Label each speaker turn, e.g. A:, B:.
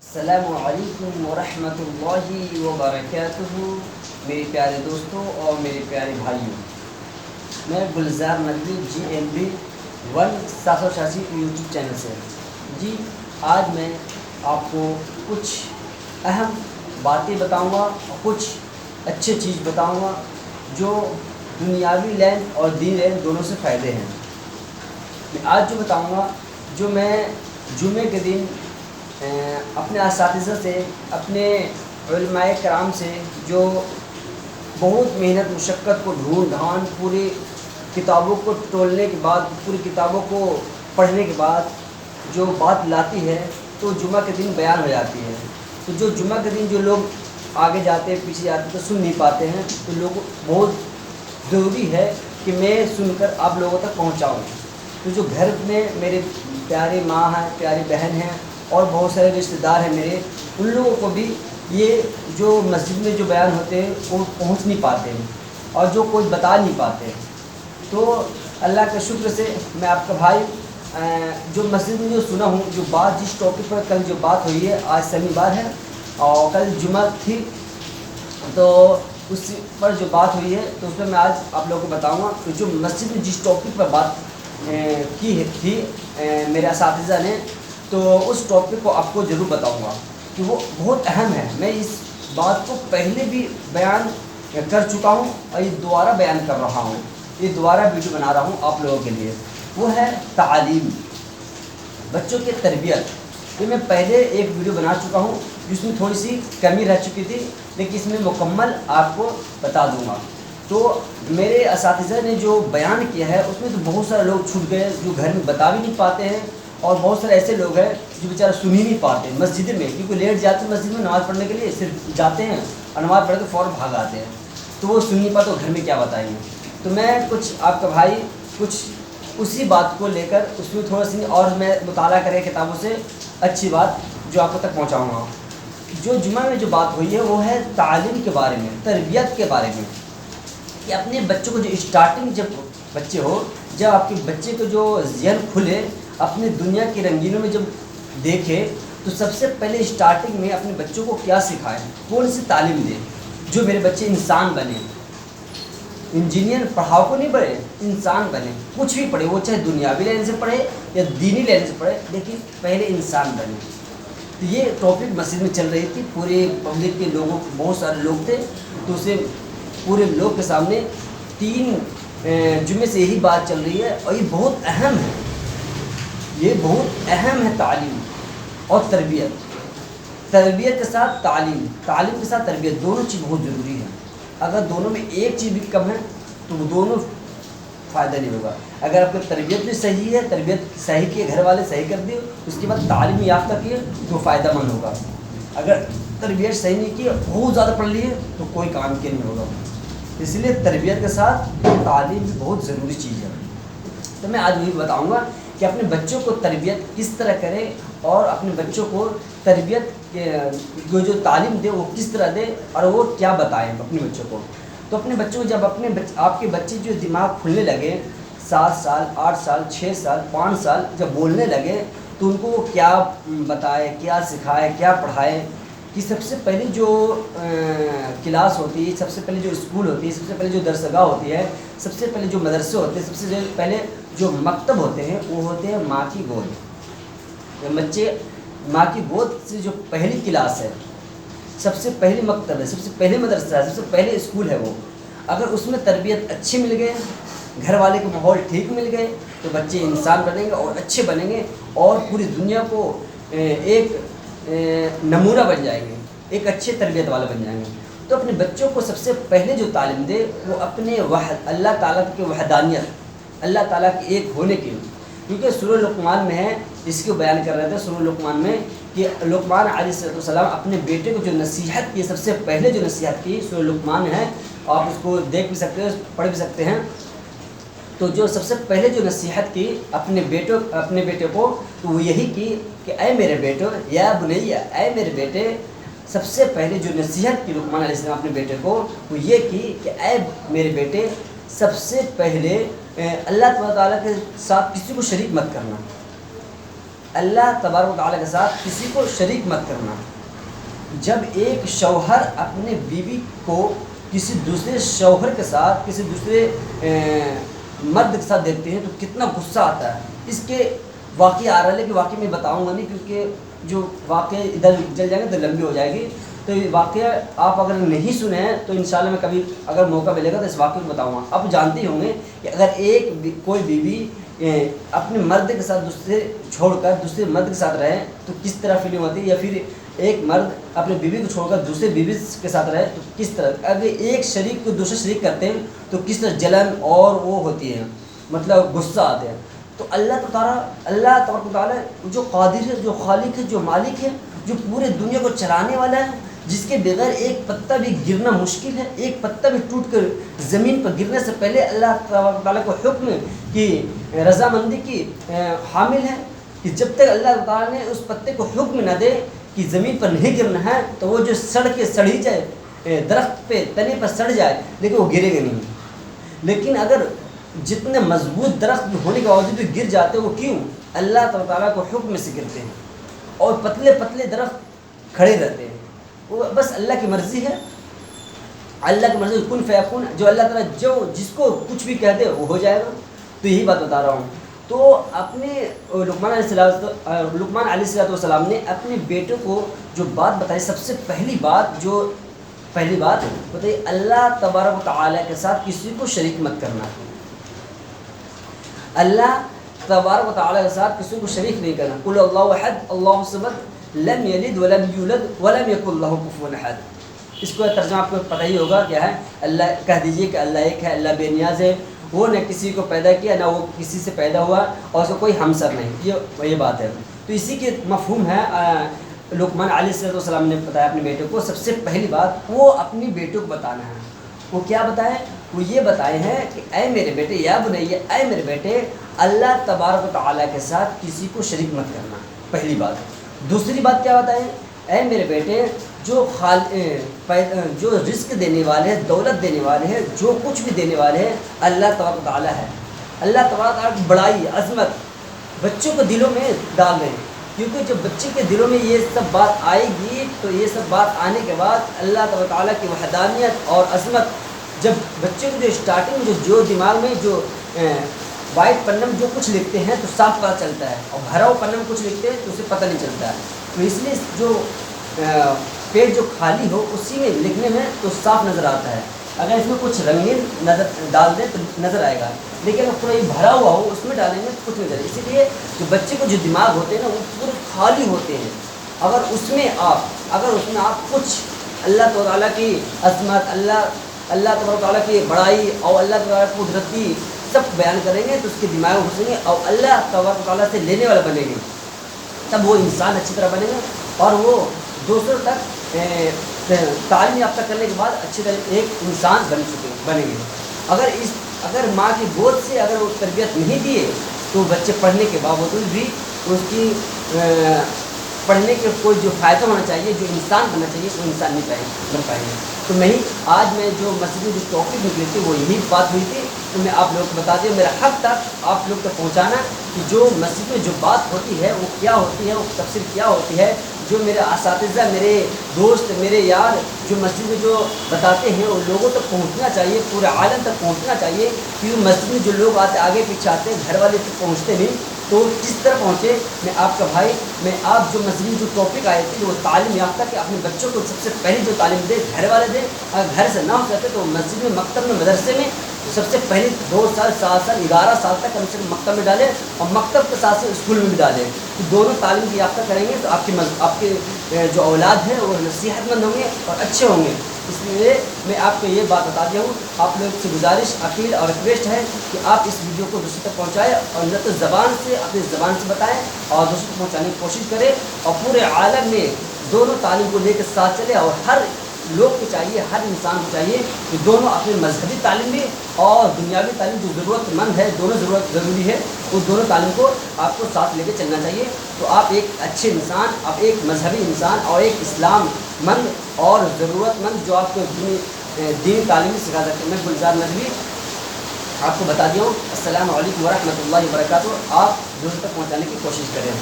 A: السلام علیکم ورحمۃ اللہ وبرکاتہ میرے پیارے دوستوں اور میرے پیارے بھائیوں، میں گلزار ندوی GMB 1786 یوٹیوب چینل سے جی آج میں آپ کو کچھ اہم باتیں بتاؤں گا اور کچھ اچھے چیز بتاؤں گا جو دنیاوی لین اور دین لین دونوں سے فائدے ہیں۔ میں آج جو بتاؤں گا، جو میں جمعے کے دن اپنے اساتذہ سے، اپنے علماء کرام سے، جو بہت محنت مشقت کو ڈھونڈ ڈھان پوری کتابوں کو ٹولنے کے بعد، پوری کتابوں کو پڑھنے کے بعد جو بات لاتی ہے تو جمعہ کے دن بیان ہو جاتی ہے۔ تو جو جمعہ کے دن جو لوگ آگے جاتے پیچھے جاتے تو سن نہیں پاتے ہیں، تو لوگ بہت ضروری ہے کہ میں سن کر آپ لوگوں تک پہنچاؤں۔ تو جو گھر میں میرے پیاری ماں ہیں، پیاری بہن ہیں اور بہت سارے رشتہ دار ہیں میرے، ان لوگوں کو بھی یہ جو مسجد میں جو بیان ہوتے ہیں وہ پہنچ نہیں پاتے ہیں اور جو کوئی بتا نہیں پاتے۔ تو اللہ کے شکر سے میں آپ کا بھائی جو مسجد میں جو سنا ہوں، جو بات جس ٹاپک پر کل جو بات ہوئی ہے، آج شنیوار ہے اور کل جمعہ تھی، تو اس پر جو بات ہوئی ہے تو اس میں آج آپ لوگوں کو بتاؤں گا کہ جو مسجد میں جس ٹاپک پر بات کی تھی میرے اساتذہ نے، تو اس ٹاپک کو آپ کو ضرور بتاؤں گا کہ وہ بہت اہم ہے۔ میں اس بات کو پہلے بھی بیان کر چکا ہوں اور یہ دوبارہ بیان کر رہا ہوں، یہ دوبارہ ویڈیو بنا رہا ہوں آپ لوگوں کے لیے۔ وہ ہے تعلیم، بچوں کی تربیت۔ یہ میں پہلے ایک ویڈیو بنا چکا ہوں جس میں تھوڑی سی کمی رہ چکی تھی، لیکن اس میں مکمل آپ کو بتا دوں گا۔ تو میرے اساتذہ نے جو بیان کیا ہے اس میں تو بہت سارے لوگ چھوٹ گئے جو گھر میں بتا بھی نہیں پاتے ہیں، اور بہت سارے ایسے لوگ ہیں جو بیچارہ سن ہی نہیں پاتے مسجد میں، کیونکہ لیٹ جاتے ہیں مسجد میں نماز پڑھنے کے لیے، صرف جاتے ہیں اور نماز پڑھ کے فوراً بھاگ آتے ہیں، تو وہ سن نہیں پاتے، گھر میں کیا بتائیں گے۔ تو میں کچھ آپ کا بھائی کچھ اسی بات کو لے کر اس میں تھوڑا سی اور میں مطالعہ کرے کتابوں سے اچھی بات جو آپ کو تک پہنچاؤں گا۔ جو جمعہ میں جو بات ہوئی ہے وہ ہے تعلیم کے بارے میں، تربیت کے بارے میں، کہ اپنے بچوں کو جو اسٹارٹنگ جب بچے ہو، جب آپ کے بچے کو جو ذہن کھلے، اپنے دنیا کی رنگینوں میں جب دیکھے، تو سب سے پہلے اسٹارٹنگ میں اپنے بچوں کو کیا سکھائیں، کون سی تعلیم دیں جو میرے بچے انسان بنے۔ انجینئر پڑھاؤ کو نہیں پڑھے، انسان بنے، کچھ بھی پڑھے، وہ چاہے دنیاوی لین سے پڑھے یا دینی لین سے پڑھے، لیکن پہلے انسان بنے۔ تو یہ ٹاپک مسجد میں چل رہی تھی، پورے پبلک کے لوگوں، بہت سارے لوگ تھے، تو اسے پورے لوگ کے سامنے 3 جمعے سے یہی بات چل رہی ہے، اور یہ بہت اہم ہے، یہ بہت اہم ہے تعلیم اور تربیت۔ تربیت کے ساتھ تعلیم، تعلیم کے ساتھ تربیت، دونوں چیز بہت ضروری ہے۔ اگر دونوں میں ایک چیز بھی کم ہے تو وہ دونوں فائدہ نہیں ہوگا۔ اگر آپ کی تربیت بھی صحیح ہے، تربیت صحیح کی، گھر والے صحیح کر دیے، اس کے بعد تعلیم یافتہ کیے تو فائدہ مند ہوگا۔ اگر تربیت صحیح نہیں کی، بہت زیادہ پڑھ لیے تو کوئی کام کے نہیں ہوگا۔ اس لیے تربیت کے ساتھ تعلیم بھی بہت ضروری چیز ہے۔ تو میں آج وہی بتاؤں گا کہ اپنے بچوں کو تربیت کس طرح کریں اور اپنے بچوں کو تربیت جو تعلیم دے وہ کس طرح دے اور وہ کیا بتائیں اپنے بچوں کو۔ تو اپنے بچوں کو جب آپ کے بچے جو دماغ کھلنے لگے، 7 سال 8 سال 6 سال 5 سال جب بولنے لگے، تو ان کو وہ کیا بتائے، کیا سکھائے، کیا پڑھائے، کہ سب سے پہلے جو کلاس ہوتی ہے، سب سے پہلے جو اسکول ہوتی ہے، سب سے پہلے جو درسگاہ ہوتی ہے، سب سے پہلے جو مدرسے ہوتے ہیں، سب سے پہلے جو مکتب ہوتے ہیں، وہ ہوتے ہیں ماں کی گود۔ بچے ماں کی گود سے جو پہلی کلاس ہے، سب سے پہلی مکتب ہے، سب سے پہلے مدرسہ ہے، سب سے پہلے اسکول ہے وہ۔ اگر اس میں تربیت اچھی مل گئے، گھر والے کے ماحول ٹھیک مل گئے، تو بچے انسان بنیں گے اور اچھے بنیں گے اور پوری دنیا کو ایک نمونہ بن جائیں گے، ایک اچھے تربیت والے بن جائیں گے۔ تو اپنے بچوں کو سب سے پہلے جو تعلیم دے وہ اپنے اللہ تعالیٰ کی وحدانیت، اللہ تعالیٰ کے ایک ہونے کی، کیونکہ سورہ لقمان میں ہے، اس کو بیان کر رہے تھے سورہ لقمان میں، کہ لقمان علیہ السلام اپنے بیٹے کو جو نصیحت کی، سب سے پہلے جو نصیحت کی سورہ لقمان ہے، آپ اس کو دیکھ بھی سکتے ہیں، پڑھ بھی سکتے ہیں۔ تو جو سب سے پہلے جو نصیحت کی اپنے بیٹے کو، تو وہ یہی کی کہ اے میرے بیٹو، یا بنیا، اے میرے بیٹے، سب سے پہلے جو نصیحت کی لقمان علیہ السلام اپنے بیٹے کو، وہ یہ کی کہ اے میرے بیٹے، سب سے پہلے اللہ تعالیٰ کے ساتھ کسی کو شریک مت کرنا۔ اللہ تبارک و تعالیٰ کے ساتھ کسی کو شریک مت کرنا۔ جب ایک شوہر اپنے بیوی کو کسی دوسرے شوہر کے ساتھ کسی دوسرے مرد کے ساتھ دیکھتے ہیں تو کتنا غصہ آتا ہے۔ اس کے واقعہ آ رہا ہے کہ واقعی میں بتاؤں گا نہیں، کیونکہ جو واقعہ ادھر چل جائیں گے تو لمبی ہو جائے گی۔ تو یہ واقعہ آپ اگر نہیں سنے ہیں تو انشاءاللہ میں کبھی اگر موقع ملے گا تو اس واقعے کو بتاؤں گا۔ آپ جانتے ہی ہوں گے کہ اگر کوئی بیوی اپنے مرد کے ساتھ دوسرے چھوڑ کر دوسرے مرد کے ساتھ رہے تو کس طرح فیلنگ ہوتی ہے، یا پھر ایک مرد اپنے بیوی کو چھوڑ کر دوسرے بیوی کے ساتھ رہے تو کس طرح، اگر ایک شریک کو دوسرے شریک کرتے ہیں تو کس طرح جلن اور وہ ہوتی ہے، مطلب غصہ آتے ہیں۔ تو اللہ تبارک و تعالیٰ جو قادر ہے، جو خالق ہے، جو مالک ہے، جو پورے دنیا کو چلانے والا ہے، جس کے بغیر ایک پتہ بھی گرنا مشکل ہے، ایک پتہ بھی ٹوٹ کر زمین پر گرنے سے پہلے اللہ تبارک و تعالیٰ کو حکم کی رضامندی کی حامل ہے کہ جب تک اللہ تعالیٰ نے اس پتے کو حکم نہ دے کہ زمین پر نہیں گرنا ہے تو وہ جو سڑ کے سڑی جائے، درخت پہ تنے پر سڑ جائے لیکن وہ گرے گا نہیں۔ لیکن اگر جتنے مضبوط درخت ہونے کے باوجود بھی گر جاتے ہیں، وہ کیوں؟ اللہ تعالیٰ کو حکم سے گرتے ہیں، اور پتلے پتلے درخت کھڑے رہتے ہیں۔ وہ بس اللہ کی مرضی ہے، اللہ کی مرضی کن فیکون، جو اللہ تعالیٰ جو جس کو کچھ بھی کہہ دے وہ ہو جائے گا۔ تو یہی بات بتا رہا ہوں۔ تو اپنے لقمان علیہ السلام نے اپنے بیٹے کو جو بات بتائی، سب سے پہلی بات بتائی، اللہ تبارک و تعالیٰ کے ساتھ کسی کو شریک مت کرنا۔ اللہ تبارک و تعالیٰ کے ساتھ کسی کو شریک نہیں کرنا۔ قل اللہ احد اللہ الصمد لم یلد ولم یولد ولم یکن لہ کفوا احد۔ اس کو ترجمہ آپ کو پتہ ہی ہوگا کیا ہے۔ اللہ کہہ دیجئے کہ اللہ ایک ہے، اللہ بے نیاز ہے، وہ نہ کسی کو پیدا کیا نہ وہ کسی سے پیدا ہوا، اور اس کا کوئی ہمسر نہیں۔ یہ بات ہے۔ تو اسی کے مفہوم ہے لقمان علیہ السلام نے بتایا اپنے بیٹے کو، سب سے پہلی بات وہ اپنی بیٹے کو بتانا ہے۔ وہ کیا بتائے؟ وہ یہ بتائے ہیں کہ اے میرے بیٹے، یا بنیہ، اے میرے بیٹے، اللہ تبارک و تعالیٰ کے ساتھ کسی کو شریک مت کرنا، پہلی بات۔ دوسری بات کیا بتائے؟ اے میرے بیٹے، جو رزق دینے والے ہیں، دولت دینے والے ہیں، جو کچھ بھی دینے والے ہیں، اللہ تبارک و تعالیٰ ہے۔ اللہ تبارک و تعالیٰ کی بڑائی، عظمت بچوں کو دلوں میں ڈال دیں، کیونکہ جب بچے کے دلوں میں یہ سب بات آئے گی تو یہ سب بات آنے کے بعد اللہ تبارک و تعالیٰ کی وحدانیت اور عظمت، جب بچے کو جو اسٹارٹنگ جو دماغ میں جو وائٹ پنہ میں جو کچھ لکھتے ہیں تو صاف پتہ چلتا ہے، اور بھرا ہوا پنہ میں کچھ لکھتے ہیں تو اسے پتہ نہیں چلتا ہے۔ تو اس لیے جو پیج جو خالی ہو اسی میں لکھنے میں تو صاف نظر آتا ہے۔ اگر اس میں کچھ رنگین ڈال دیں تو نظر آئے گا، لیکن اگر پورا یہ بھرا ہوا ہو اس میں ڈالیں گے تو کچھ نظر۔ اسی لیے جو بچے کو جو دماغ ہوتے ہیں نا وہ پورے خالی ہوتے ہیں، اگر اس میں آپ کچھ اللہ تعالیٰ کی عظمت، اللہ تبارک و تعالیٰ کی بڑائی اور اللہ تعالیٰ کی قدرتی سب بیان کریں گے تو اس کے دماغ میں گھسیں گے اور اللہ تبارک و تعالیٰ سے لینے والا بنے گے، تب وہ انسان اچھی طرح بنے گا، اور وہ دوسروں تک تعلیم یافتہ کرنے کے بعد اچھی طرح ایک انسان بنیں گے۔ اگر ماں کی گود سے اگر وہ تربیت نہیں دیے تو بچے پڑھنے کے باوجود بھی اس کی پڑھنے کے کوئی جو فائدہ ہونا چاہیے، جو انسان بننا چاہیے، وہ انسان نہیں بن پائیں گے۔ تو آج میں جو مسجد میں جو ٹاپک نکلی تھی وہ یہی بات ہوئی تھی، تو میں آپ لوگوں کو بتا دیا، میرا حق تک آپ لوگ تک پہنچانا کہ جو مسجد میں جو بات ہوتی ہے وہ کیا ہوتی ہے، وہ تفسیر کیا ہوتی ہے۔ جو میرے اساتذہ، میرے دوست، میرے یار جو مسجد میں جو بتاتے ہیں وہ لوگوں تک پہنچنا چاہیے، پورے عالم تک پہنچنا چاہیے، کیونکہ مسجد میں جو لوگ آگے پیچھے آتے ہیں، گھر والے تک پہنچتے نہیں، تو کس طرح پہنچے۔ میں آپ کا بھائی، میں آپ جو مسجد میں جو ٹاپک آئے تھے وہ تعلیم یافتہ کہ اپنے بچوں کو سب سے پہلی جو تعلیم دے گھر والے دیں، اگر گھر سے نہ ہو سکتے تو مسجد میں، مکتب میں، مدرسے میں سب سے پہلے 2 سال 7 سال 11 سال تک کم سے کم مکتب میں ڈالیں، اور مکتب کے ساتھ اسکول میں بھی ڈالیں، تو دونوں تعلیم کی یافتہ کریں گے تو آپ کے جو اولاد ہیں وہ صحت مند ہوں گے اور اچھے ہوں گے۔ اس لیے میں آپ کو یہ بات بتا دیا ہوں۔ آپ لوگ سے گزارش، اپیل اور ریکویسٹ ہے کہ آپ اس ویڈیو کو دوسروں تک پہنچائیں، اور نہ تو اپنی زبان سے بتائیں اور دوسروں تک پہنچانے کی کوشش کریں، اور پورے عالم میں دونوں تعلیم کو لے کے ساتھ چلے، اور ہر لوگ کو چاہیے، ہر انسان کو چاہیے کہ دونوں اپنی مذہبی تعلیم بھی اور دنیاوی تعلیم جو ضرورت مند ہے، دونوں ضروری ہے، وہ دونوں تعلیم کو آپ کو ساتھ لے کے چلنا چاہیے۔ تو آپ ایک اچھے انسان، آپ ایک مذہبی انسان اور ایک اسلام مند اور ضرورت مند جو آپ کو دینی تعلیم سکھا سکتے ہیں۔ میں گلزار ندوی آپ کو بتا دیا ہوں۔ السلام علیکم ورحمۃ اللہ وبرکاتہ۔ آپ دوسروں تک پہنچانے کی کوشش کریں۔